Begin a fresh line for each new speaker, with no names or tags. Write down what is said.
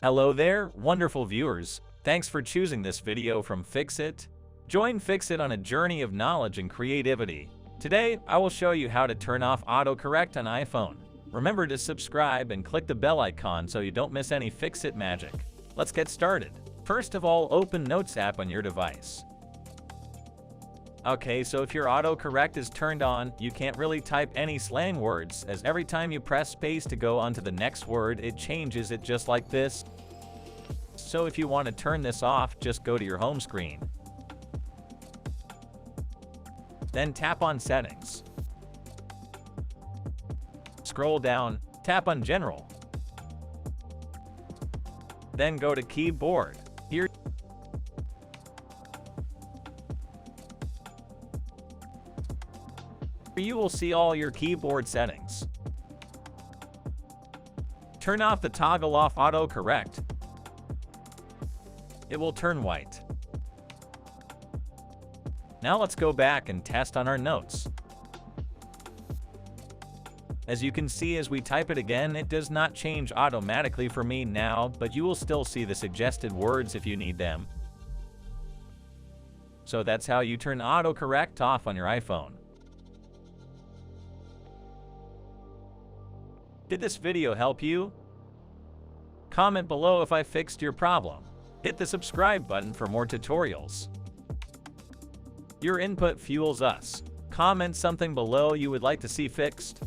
Hello there, wonderful viewers. Thanks for choosing this video from Fixit. Join Fixit on a journey of knowledge and creativity. Today, I will show you how to turn off autocorrect on iPhone. Remember to subscribe and click the bell icon so you don't miss any Fixit magic. Let's get started. First of all, open Notes app on your device. Okay, so if your autocorrect is turned on, you can't really type any slang words, as every time you press space to go on to the next word, it changes it just like this. So if you want to turn this off, just go to your home screen. Then tap on Settings. Scroll down, tap on General. Then go to Keyboard. Here you will see all your keyboard settings. Turn off the toggle off autocorrect. It will turn white. Now let's go back and test on our notes. As you can see, as we type it again, it does not change automatically for me now, but you will still see the suggested words if you need them. So that's how you turn autocorrect off on your iPhone. Did this video help you? Comment below if I fixed your problem. Hit the subscribe button for more tutorials. Your input fuels us. Comment something below you would like to see fixed.